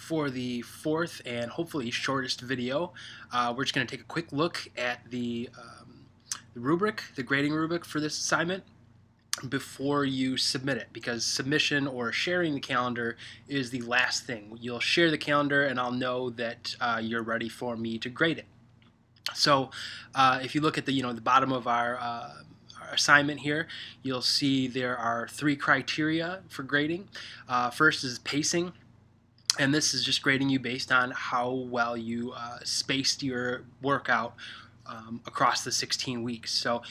For the fourth and hopefully shortest video, we're just going to take a quick look at the rubric, the grading rubric for this assignment before you submit it, because submission or sharing the calendar is the last thing. You'll share the calendar and I'll know that you're ready for me to grade it. So if you look at the bottom of our assignment here, you'll see there are 3 criteria for grading. First is pacing. And this is just grading you based on how well you spaced your workout across the 16 weeks. So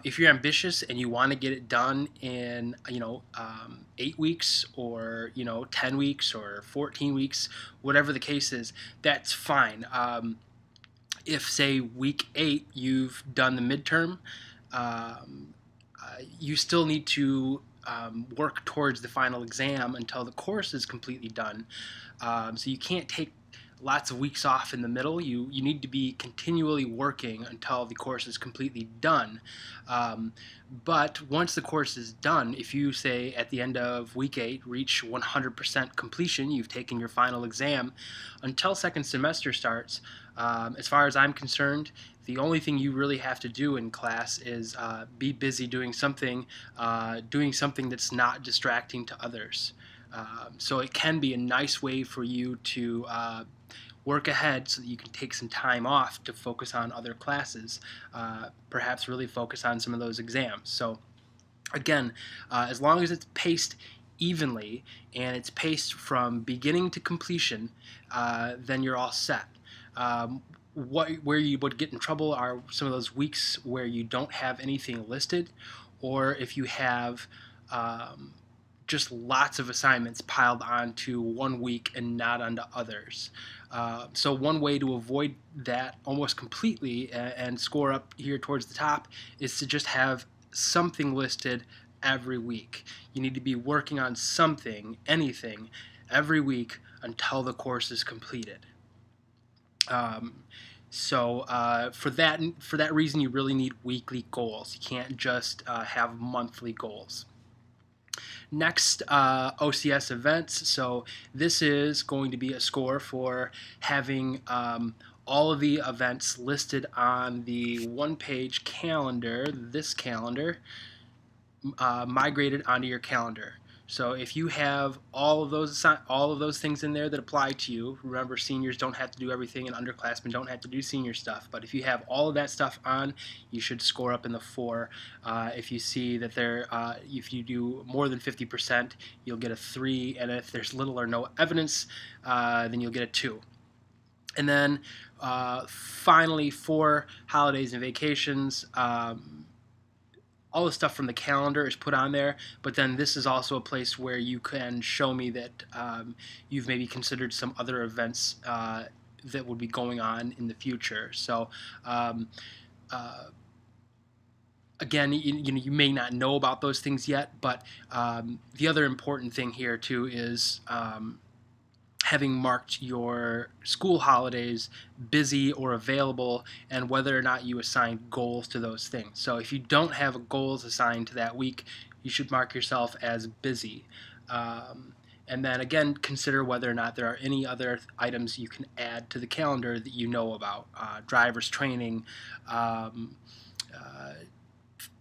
if you're ambitious and you want to get it done in 8 weeks or 10 weeks or 14 weeks, whatever the case is, that's fine. If say week 8 you've done the midterm, you still need to work towards the final exam until the course is completely done. So you can't take lots of weeks off in the middle. You need to be continually working until the course is completely done. But once the course is done, if you say at the end of week 8 reach 100% completion, you've taken your final exam, until second semester starts, as far as I'm concerned, the only thing you really have to do in class is be busy doing something that's not distracting to others. So it can be a nice way for you to work ahead so that you can take some time off to focus on other classes, perhaps really focus on some of those exams. So again, as long as it's paced evenly and it's paced from beginning to completion, then you're all set. Where you would get in trouble are some of those weeks where you don't have anything listed, or if you have just lots of assignments piled onto one week and not onto others. So one way to avoid that almost completely and score up here towards the top is to just have something listed every week. You need to be working on something, anything, every week until the course is completed. So for that reason, you really need weekly goals. You can't just have monthly goals. Next, OCS events. So this is going to be a score for having all of the events listed on the one-page calendar, this calendar, migrated onto your calendar. So if you have all of those things in there that apply to you, remember seniors don't have to do everything and underclassmen don't have to do senior stuff, but if you have all of that stuff on, you should score up in the 4. If you see that if you do more than 50%, you'll get a 3, and if there's little or no evidence, then you'll get a 2. And then finally, for holidays and vacations, all the stuff from the calendar is put on there, but then this is also a place where you can show me that you've maybe considered some other events that would be going on in the future. So again, you may not know about those things yet, but the other important thing here too is having marked your school holidays busy or available, and whether or not you assign goals to those things. So if you don't have goals assigned to that week, you should mark yourself as busy. And then again, consider whether or not there are any other items you can add to the calendar that you know about. Driver's training,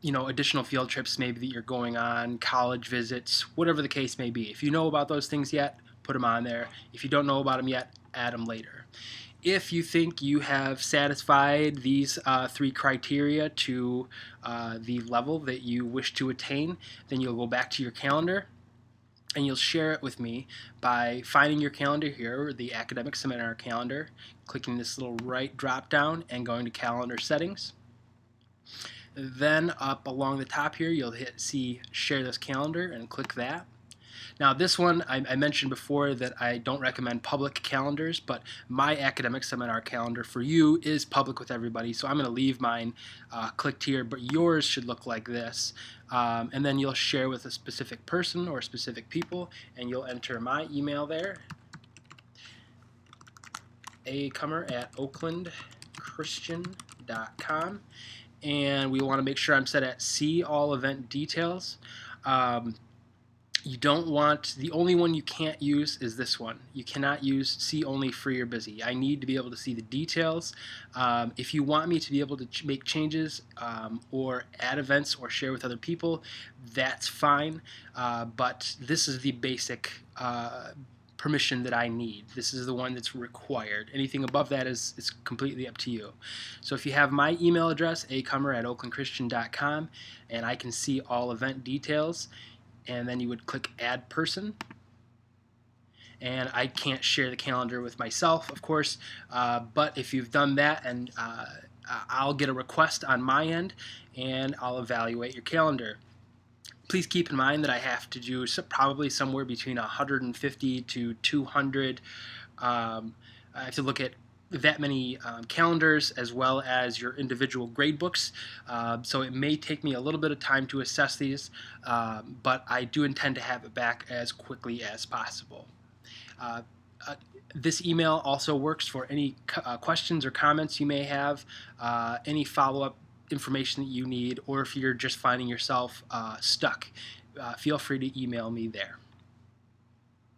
additional field trips maybe that you're going on, college visits, whatever the case may be. If you know about those things yet, put them on there. If you don't know about them yet, add them later. If you think you have satisfied these 3 criteria to the level that you wish to attain, then you'll go back to your calendar and you'll share it with me by finding your calendar here, the academic seminar calendar, clicking this little right drop down and going to calendar settings. Then up along the top here, you'll see share this calendar and click that. Now this one, I mentioned before that I don't recommend public calendars, but my academic seminar calendar for you is public with everybody, so I'm going to leave mine clicked here, but yours should look like this. And then you'll share with a specific person or specific people, and you'll enter my email there, acomer@oaklandchristian.com, and we want to make sure I'm set at see all event details. You don't want, the only one you can't use is this one. You cannot use see only free or busy. I need to be able to see the details. If you want me to be able to make changes or add events or share with other people, that's fine. But this is the basic permission that I need. This is the one that's required. Anything above that is completely up to you. So if you have my email address, acomer@oaklandchristian.com, and I can see all event details, and then you would click add person, and I can't share the calendar with myself, of course, but if you've done that, and I'll get a request on my end and I'll evaluate your calendar. Please keep in mind that I have to do probably somewhere between 150 to 200. I have to look at that many calendars as well as your individual grade books. So it may take me a little bit of time to assess these, but I do intend to have it back as quickly as possible. Uh, uh, this email also works for any questions or comments you may have, any follow-up information that you need, or if you're just finding yourself stuck, feel free to email me there.